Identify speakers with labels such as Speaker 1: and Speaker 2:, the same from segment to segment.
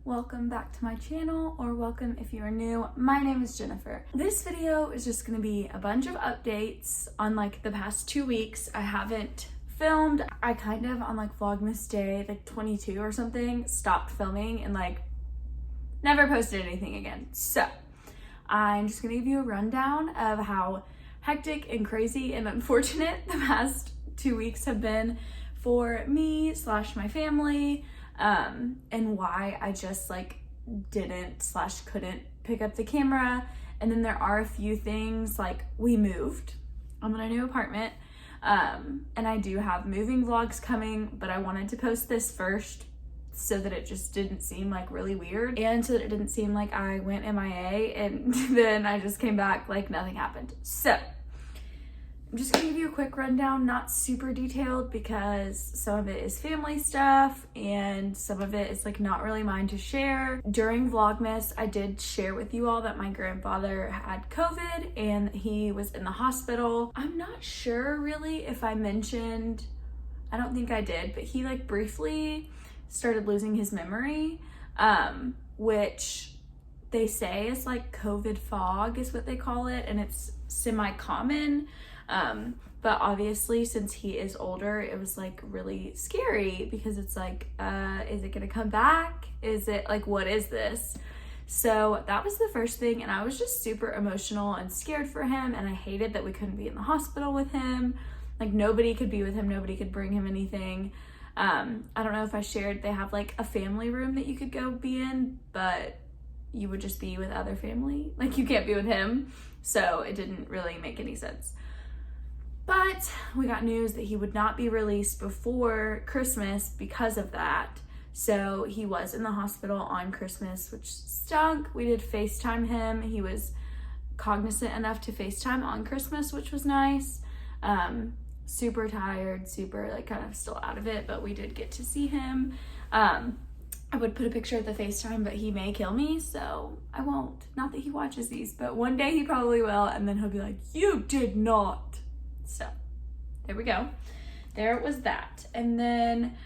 Speaker 1: welcome back to my channel, or welcome if you are new. My name is Jennifer. This video is just gonna be a bunch of updates on like the past 2 weeks. I haven't filmed. I kind of on like vlogmas day like 22 or something stopped filming and like never posted anything again. So I'm just gonna give you a rundown of how hectic and crazy and unfortunate the past 2 weeks have been for me / my family, and why I just like didn't / couldn't pick up the camera. And then there are a few things, like we moved. I'm in a new apartment, and I do have moving vlogs coming, but I wanted to post this first so that it just didn't seem like really weird, and so that it didn't seem like I went MIA and then I just came back like nothing happened. So I'm just gonna give you a quick rundown, not super detailed because some of it is family stuff and some of it is like not really mine to share. During Vlogmas, I did share with you all that my grandfather had COVID and he was in the hospital. I'm not sure really if I mentioned, I don't think I did, but he like briefly started losing his memory, which they say is like COVID fog is what they call it, and it's semi-common. But obviously since he is older, it was like really scary because it's like, is it gonna come back? Is it like, what is this? So that was the first thing, and I was just super emotional and scared for him, and I hated that we couldn't be in the hospital with him. Like nobody could be with him, nobody could bring him anything. I don't know if I shared, they have like a family room that you could go be in, but you would just be with other family. Like you can't be with him. So it didn't really make any sense. But we got news that he would not be released before Christmas because of that. So he was in the hospital on Christmas, which stunk. We did FaceTime him. He was cognizant enough to FaceTime on Christmas, which was nice. Super tired, super like kind of still out of it, but we did get to see him. I would put a picture of the FaceTime, but he may kill me, so I won't. Not that he watches these, but one day he probably will, and then he'll be like, "You did not." So there we go. There was that. And then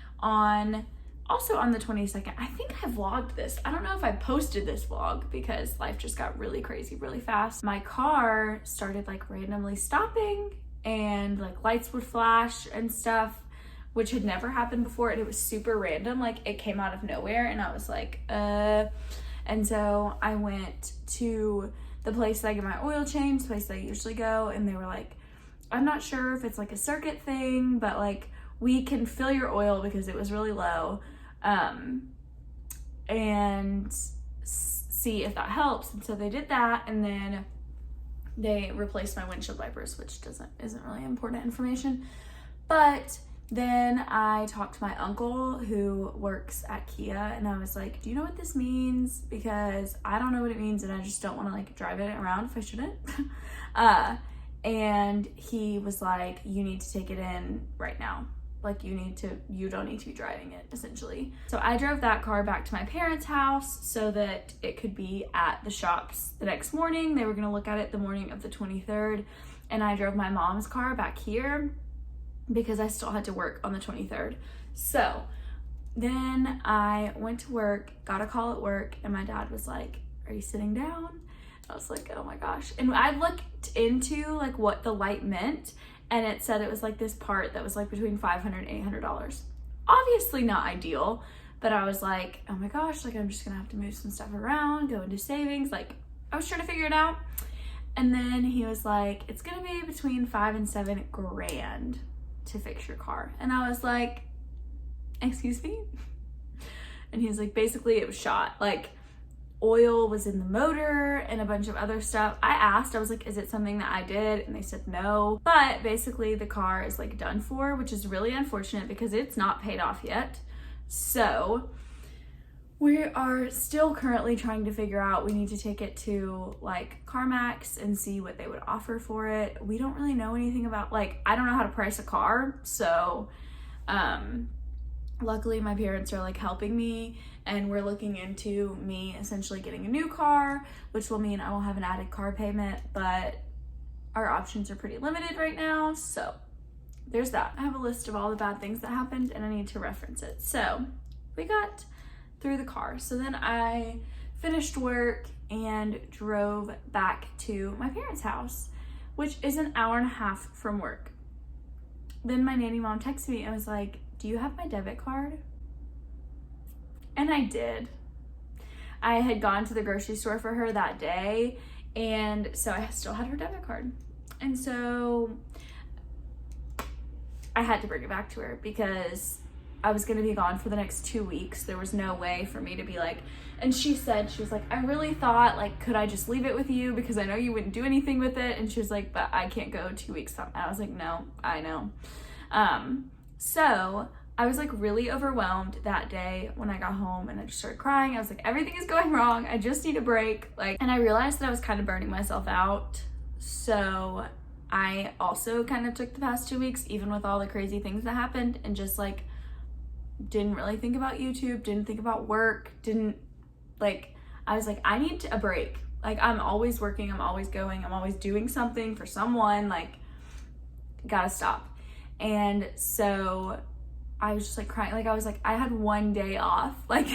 Speaker 1: also on the 22nd, I think I vlogged this. I don't know if I posted this vlog because life just got really crazy really fast. My car started like randomly stopping and like lights would flash and stuff, which had never happened before, and it was super random. Like it came out of nowhere, and I was like, and so I went to the place that I get my oil changed, the place that I usually go, and they were like, I'm not sure if it's like a circuit thing, but like we can fill your oil because it was really low, and see if that helps. And so they did that, and then they replaced my windshield wipers, which isn't really important information. But then I talked to my uncle who works at Kia, and I was like, do you know what this means? Because I don't know what it means, and I just don't want to like drive it around if I shouldn't. And he was like, you need to take it in right now. Like you don't need to be driving it, essentially. So I drove that car back to my parents' house so that it could be at the shops the next morning. They were gonna look at it the morning of the 23rd. And I drove my mom's car back here because I still had to work on the 23rd. So then I went to work, got a call at work, and my dad was like, are you sitting down? I was like, oh my gosh. And I looked into like what the light meant, and it said it was like this part that was like between $500 and $800. Obviously not ideal, but I was like, oh my gosh, like I'm just gonna have to move some stuff around, go into savings. Like I was trying to figure it out. And then he was like, it's gonna be between $5 and $7 grand to fix your car. And I was like, excuse me? And he was like, basically it was shot. Like oil was in the motor and a bunch of other stuff. I was like, is it something that I did? And they said no. But basically the car is like done for, which is really unfortunate because it's not paid off yet. So we are still currently trying to figure out, we need to take it to like CarMax and see what they would offer for it. We don't really know anything about, like, I don't know how to price a car. So luckily my parents are like helping me, and we're looking into me essentially getting a new car, which will mean I will have an added car payment, but our options are pretty limited right now. So there's that. I have a list of all the bad things that happened and I need to reference it. So we got through the car. So then I finished work and drove back to my parents' house, which is an hour and a half from work. Then my nanny mom texted me and was like, do you have my debit card? And I did. I had gone to the grocery store for her that day, and so I still had her debit card. And so I had to bring it back to her because I was gonna be gone for the next 2 weeks. There was no way for me to be like, and she was like, I really thought, like, could I just leave it with you? Because I know you wouldn't do anything with it. And she was like, but I can't go 2 weeks. And I was like, no, I know. So I was like really overwhelmed that day when I got home, and I just started crying. I was like, everything is going wrong. I just need a break. Like, and I realized that I was kind of burning myself out. So I also kind of took the past 2 weeks, even with all the crazy things that happened, and just like didn't really think about YouTube, didn't think about work, I was like, I need a break. Like, I'm always working, I'm always going, I'm always doing something for someone, like, gotta stop. And so I was just like crying. Like, I was like, I had 1 day off. Like,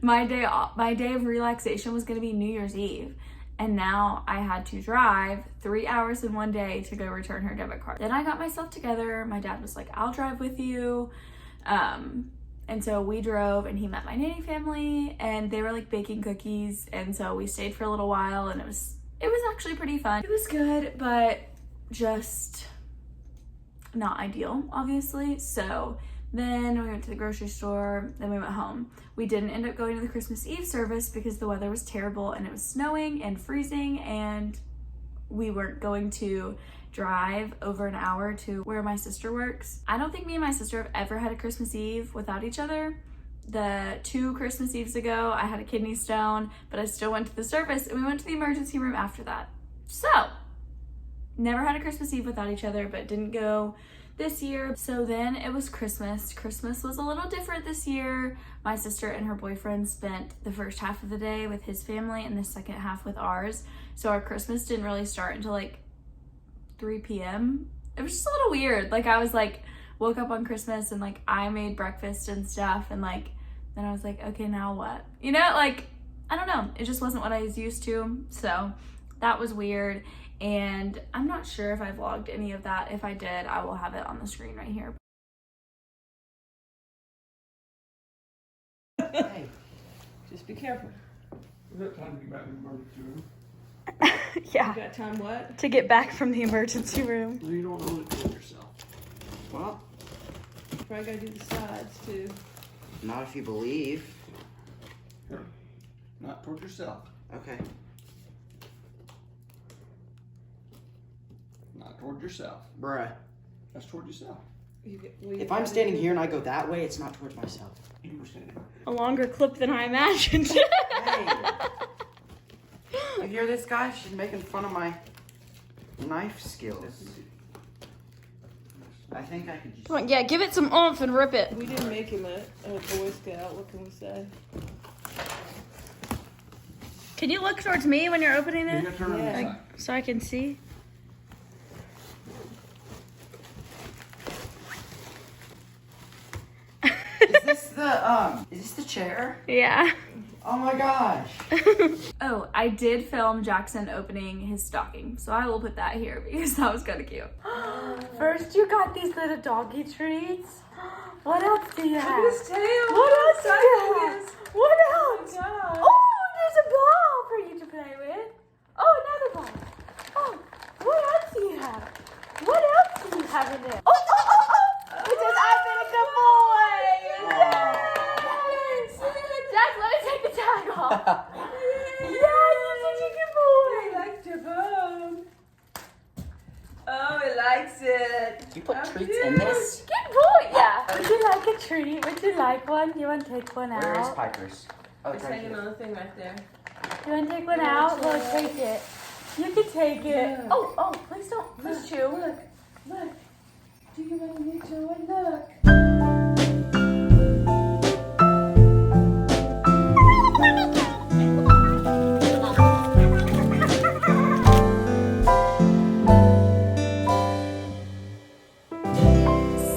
Speaker 1: my day of relaxation was gonna be New Year's Eve. And now I had to drive 3 hours in 1 day to go return her debit card. Then I got myself together. My dad was like, I'll drive with you. And so we drove, and he met my nanny family, and they were like baking cookies. And so we stayed for a little while, and it was actually pretty fun. It was good, but just not ideal, obviously. So then we went to the grocery store, then we went home. We didn't end up going to the Christmas Eve service because the weather was terrible and it was snowing and freezing, and we weren't going to drive over an hour to where my sister works. I don't think me and my sister have ever had a Christmas Eve without each other. The 2 Christmas Eves ago, I had a kidney stone, but I still went to the service, and we went to the emergency room after that. So, never had a Christmas Eve without each other, but didn't go this year. So then it was Christmas. Christmas was a little different this year. My sister and her boyfriend spent the first half of the day with his family and the second half with ours. So our Christmas didn't really start until like 3 p.m. It was just a little weird. Like, I was like, woke up on Christmas and like I made breakfast and stuff, and like then I was like, okay, now what? You know, like, I don't know. It just wasn't what I was used to. So that was weird. And I'm not sure if I vlogged any of that. If I did, I will have it on the screen right here.
Speaker 2: Hey, just be careful.
Speaker 3: Is that time to get back in the emergency room?
Speaker 1: Yeah.
Speaker 2: You got time what?
Speaker 1: To get back from the emergency room.
Speaker 3: No, you don't own it to yourself.
Speaker 2: Well, you probably gotta do the sides too.
Speaker 4: Not if you believe.
Speaker 3: Here. Not toward yourself.
Speaker 4: Okay.
Speaker 3: Not toward yourself.
Speaker 4: Bruh.
Speaker 3: That's toward yourself.
Speaker 4: If I'm standing here and I go that way, it's not towards myself.
Speaker 3: You were standing.
Speaker 1: A longer clip than I imagined.
Speaker 4: Hey! You hear this guy? She's making fun of my knife skills. I think I could just...
Speaker 1: Come on, yeah, give it some oomph and rip it.
Speaker 2: We didn't make him a Boy Scout. What can we say?
Speaker 1: Can you look towards me when you're opening
Speaker 3: You
Speaker 1: it?
Speaker 3: gotta turn on
Speaker 2: Yeah.
Speaker 3: the side.
Speaker 1: So I can see?
Speaker 4: Is this the chair?
Speaker 1: Yeah.
Speaker 4: Oh my gosh.
Speaker 1: Oh, I did film Jackson opening his stocking, so I will put that here because that was kind of cute. First, you got these little doggy treats. What else do you have?
Speaker 2: Look at his tail.
Speaker 1: What else do you have?
Speaker 2: Yes.
Speaker 1: What else?
Speaker 2: God.
Speaker 1: Oh, there's a ball for you to play with. Oh, another ball. Oh, what else do you have? What else do you have in there? Oh, it says I've been a good boy. Yes. Dad, let me take the tag off. Yes, you're such a good boy.
Speaker 2: He likes your bone. Oh, he likes it.
Speaker 4: You put
Speaker 2: How
Speaker 4: treats
Speaker 2: cute.
Speaker 4: in this?
Speaker 1: Good boy. Yeah. Would you like a treat? Would you like one? You want to take one
Speaker 4: Where is
Speaker 1: out?
Speaker 4: Piper's? Oh,
Speaker 2: It's
Speaker 4: right
Speaker 2: hanging
Speaker 4: here.
Speaker 2: on the thing right there.
Speaker 1: You want to take one
Speaker 2: Yeah,
Speaker 1: out?
Speaker 2: it's
Speaker 1: Well,
Speaker 2: all
Speaker 1: take it. You can take it.
Speaker 2: Yeah.
Speaker 1: Oh, please don't. Please chew.
Speaker 2: Look. Do you want me to look?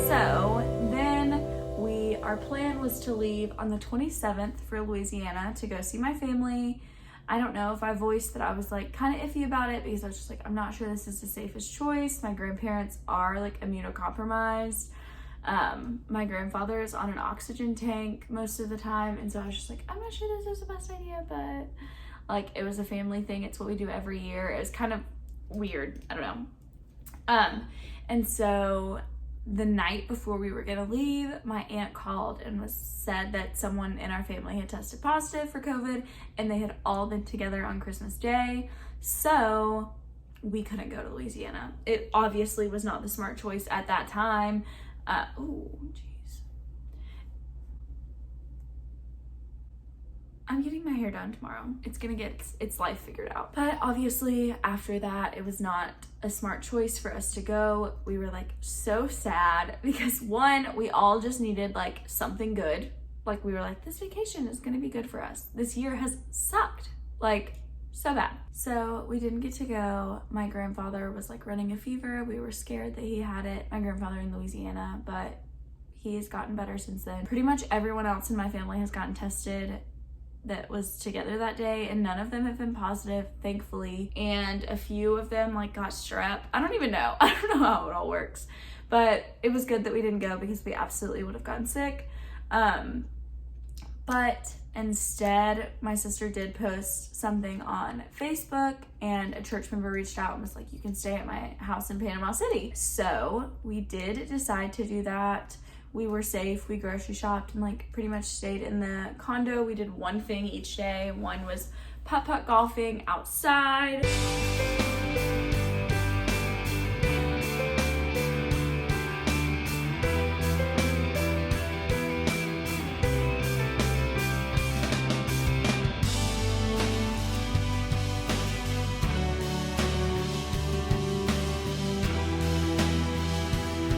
Speaker 1: So then our plan was to leave on the 27th for Louisiana to go see my family. I don't know if I voiced that I was like kind of iffy about it because I was just like, I'm not sure this is the safest choice. My grandparents are like immunocompromised. My grandfather is on an oxygen tank most of the time, and so I was just like, I'm not sure this is the best idea, but like it was a family thing. It's what we do every year. It was kind of weird. I don't know. And so the night before we were gonna leave, my aunt called and said that someone in our family had tested positive for COVID, and they had all been together on Christmas Day. So we couldn't go to Louisiana. It obviously was not the smart choice at that time. Oh, jeez. I'm getting my hair done tomorrow. It's gonna get its life figured out. But obviously after that, it was not a smart choice for us to go. We were like so sad because one, we all just needed like something good. Like we were like, this vacation is gonna be good for us. This year has sucked, like so bad. So we didn't get to go. My grandfather was like running a fever. We were scared that he had it. My grandfather in Louisiana, but he's gotten better since then. Pretty much everyone else in my family has gotten tested that was together that day, and none of them have been positive, thankfully. And a few of them like got strep. I don't even know. I don't know how it all works, but it was good that we didn't go because we absolutely would have gotten sick. But instead, my sister did post something on Facebook, and a church member reached out and was like, you can stay at my house in Panama City. So we did decide to do that. We were safe. We grocery shopped and like pretty much stayed in the condo. We did one thing each day. One was putt-putt golfing outside.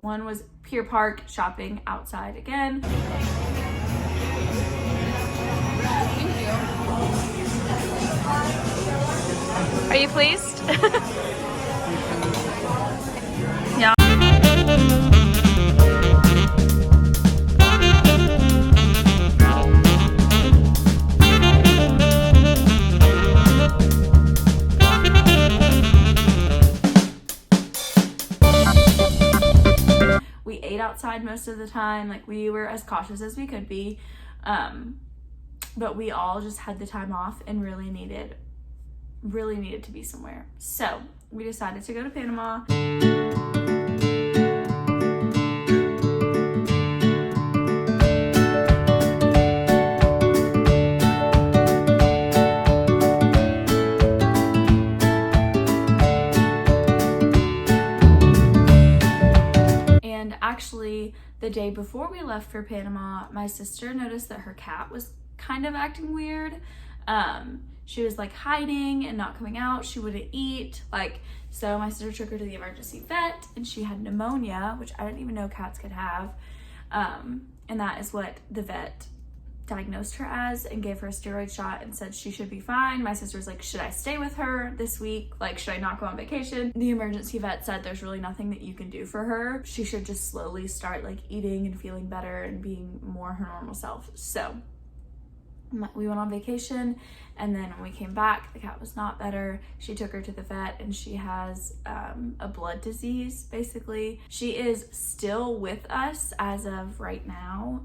Speaker 1: One was Pier Park shopping outside again. Are you pleased? Yeah. We ate outside most of the time. Like we were as cautious as we could be. But we all just had the time off and really needed to be somewhere. So we decided to go to Panama. Actually, the day before we left for Panama, my sister noticed that her cat was kind of acting weird. She was like hiding and not coming out. She wouldn't eat. So my sister took her to the emergency vet, and she had pneumonia, which I didn't even know cats could have. And that is what the vet diagnosed her as and gave her a steroid shot and said she should be fine. My sister was like, should I stay with her this week? Like, should I not go on vacation? The emergency vet said there's really nothing that you can do for her. She should just slowly start like eating and feeling better and being more her normal self. So we went on vacation, and then when we came back, the cat was not better. She took her to the vet, and she has a blood disease, basically. She is still with us as of right now,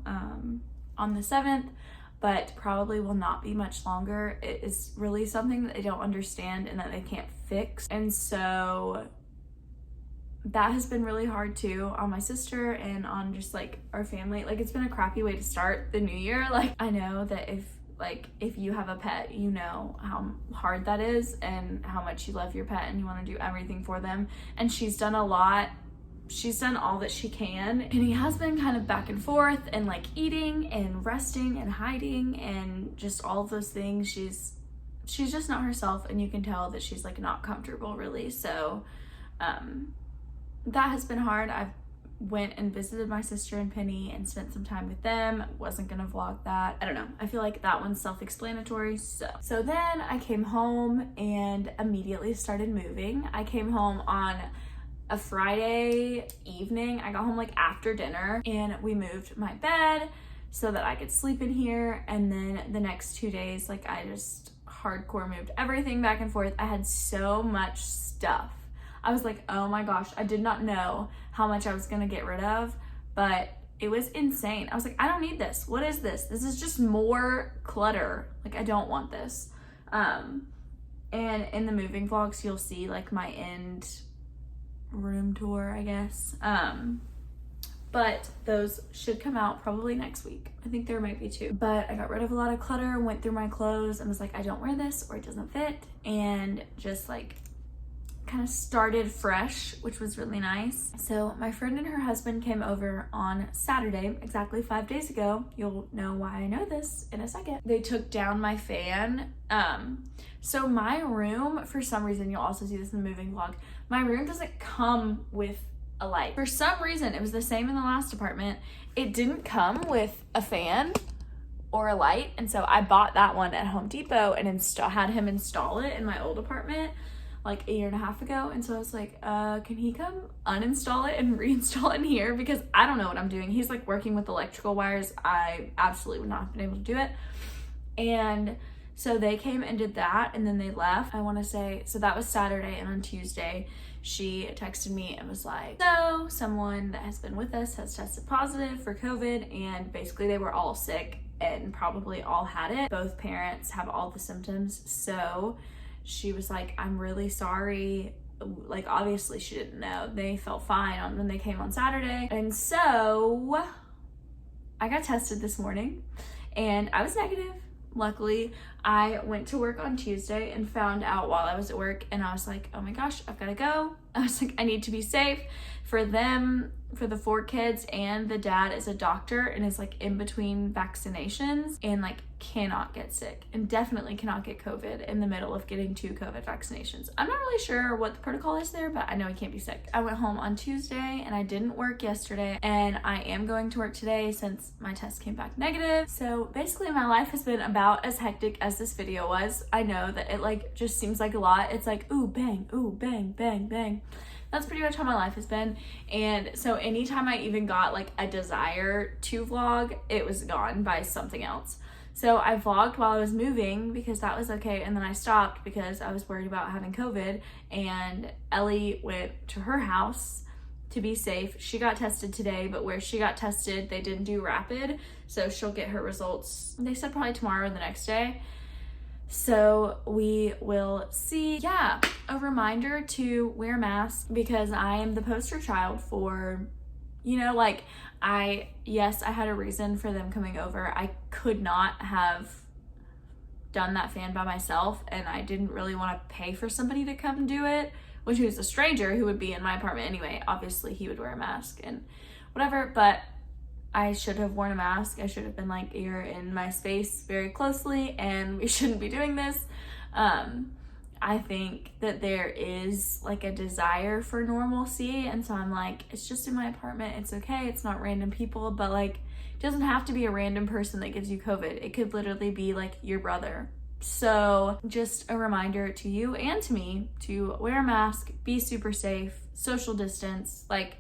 Speaker 1: on the 7th, but probably will not be much longer. It is really something that they don't understand and that they can't fix. And so that has been really hard too on my sister and on just like our family. Like, it's been a crappy way to start the new year. Like, I know that if you have a pet, you know how hard that is and how much you love your pet and you want to do everything for them. And she's done a lot. She's done all that she can, and he has been kind of back and forth and like eating and resting and hiding and just all of those things. She's just not herself, and you can tell that she's like not comfortable really. So that has been hard. I went and visited my sister and Penny and spent some time with them. Wasn't gonna vlog that. I don't know. I feel like that one's self-explanatory. So then I came home and immediately started moving. I came home on a Friday evening. I got home like after dinner, and we moved my bed, so that I could sleep in here. And then the next 2 days, like I just hardcore moved everything back and forth. I had so much stuff. I was like, oh my gosh, I did not know how much I was gonna get rid of, but it was insane. I was like, I don't need this. What is this? This is just more clutter. Like, I don't want this. And in the moving vlogs, you'll see like my end room tour, I guess. But those should come out probably next week. I think there might be 2. But I got rid of a lot of clutter, went through my clothes and was like, I don't wear this or it doesn't fit. And just like kind of started fresh, which was really nice. So my friend and her husband came over on Saturday, exactly 5 days ago. You'll know why I know this in a second. They took down my fan. So my room, for some reason, you'll also see this in the moving vlog, my room doesn't come with a light. For some reason, it was the same in the last apartment. It didn't come with a fan or a light. And so I bought that one at Home Depot and had him install it in my old apartment like 1.5 years ago. And so I was like, can he come uninstall it and reinstall it in here? Because I don't know what I'm doing. He's like working with electrical wires. I absolutely would not have been able to do it. And so they came and did that and then they left. I want to say, so that was Saturday, and on Tuesday, she texted me and was like, so someone that has been with us has tested positive for COVID, and basically they were all sick and probably all had it. Both parents have all the symptoms. So she was like, I'm really sorry. Like, obviously she didn't know. They felt fine when they came on Saturday. And so I got tested this morning and I was negative. Luckily, I went to work on Tuesday and found out while I was at work, and I was like, oh my gosh, I've got to go. I was like, I need to be safe for them, for the 4 kids, and the dad is a doctor and is like in between vaccinations and like cannot get sick and definitely cannot get COVID in the middle of getting 2 COVID vaccinations. I'm not really sure what the protocol is there, but I know he can't be sick. I went home on Tuesday and I didn't work yesterday, and I am going to work today since my test came back negative. So basically my life has been about as hectic as this video was. I know that it like just seems like a lot. It's like, ooh, bang, bang, bang. That's pretty much how my life has been. And so anytime I even got like a desire to vlog, it was gone by something else. So I vlogged while I was moving because that was okay, and then I stopped because I was worried about having COVID, and Ellie went to her house to be safe. She got tested today, but where she got tested, they didn't do rapid, so she'll get her results, they said probably tomorrow or the next day. So we will see. Yeah, a reminder to wear masks because I am the poster child for, you know, like yes, I had a reason for them coming over. I could not have done that fan by myself, and I didn't really want to pay for somebody to come do it, which was a stranger who would be in my apartment anyway. Obviously he would wear a mask and whatever, but I should have worn a mask. I should have been like, you're in my space very closely and we shouldn't be doing this. I think that there is like a desire for normalcy, and so I'm like, it's just in my apartment, it's okay, it's not random people, but like, it doesn't have to be a random person that gives you COVID. It could literally be like your brother. So just a reminder to you and to me to wear a mask, be super safe, social distance, like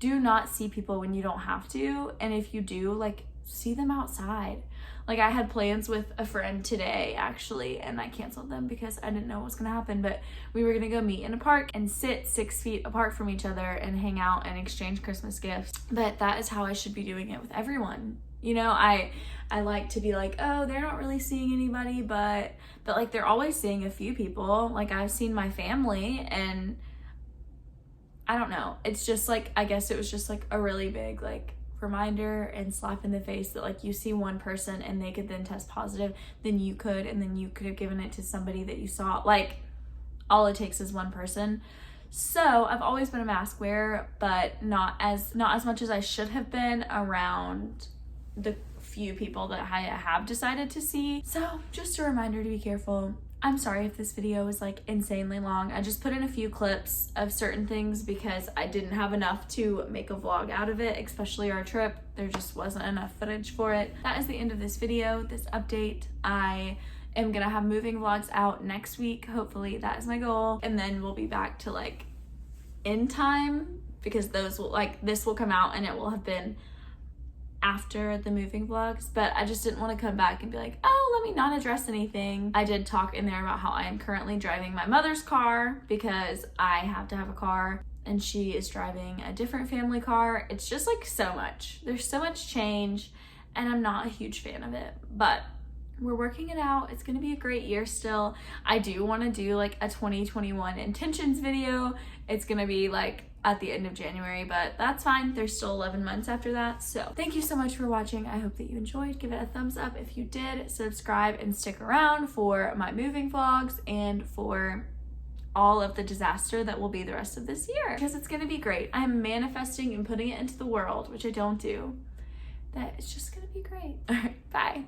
Speaker 1: do not see people when you don't have to, and if you do, like see them outside. Like I had plans with a friend today actually, and I canceled them because I didn't know what was gonna happen, but we were gonna go meet in a park and sit 6 feet apart from each other and hang out and exchange Christmas gifts. But that is how I should be doing it with everyone. You know, I like to be like, oh, they're not really seeing anybody, but like they're always seeing a few people. Like I've seen my family, and I don't know. It's just like, I guess it was just like a really big like reminder and slap in the face that like you see one person and they could then test positive, then you could, and then you could have given it to somebody that you saw. Like all it takes is one person. So I've always been a mask wearer, but not as much as I should have been around the few people that I have decided to see. So just a reminder to be careful. I'm sorry if this video is like insanely long. I just put in a few clips of certain things because I didn't have enough to make a vlog out of it, especially our trip. There just wasn't enough footage for it. That is the end of this video, this update. I am gonna have moving vlogs out next week. Hopefully that is my goal. And then we'll be back to like in time, because those will like, this will come out and it will have been after the moving vlogs, but I just didn't want to come back and be like, oh, let me not address anything. I did talk in there about how I am currently driving my mother's car because I have to have a car and she is driving a different family car. It's just like so much. There's so much change and I'm not a huge fan of it, but we're working it out. It's gonna be a great year still. I do want to do like a 2021 intentions video. It's gonna be like at the end of January, but that's fine. There's still 11 months after that. So thank you so much for watching. I hope that you enjoyed. Give it a thumbs up if you did. Subscribe and stick around for my moving vlogs and for all of the disaster that will be the rest of this year, because it's gonna be great. I'm manifesting and putting it into the world, which I don't do. That it's just gonna be great. All right, bye.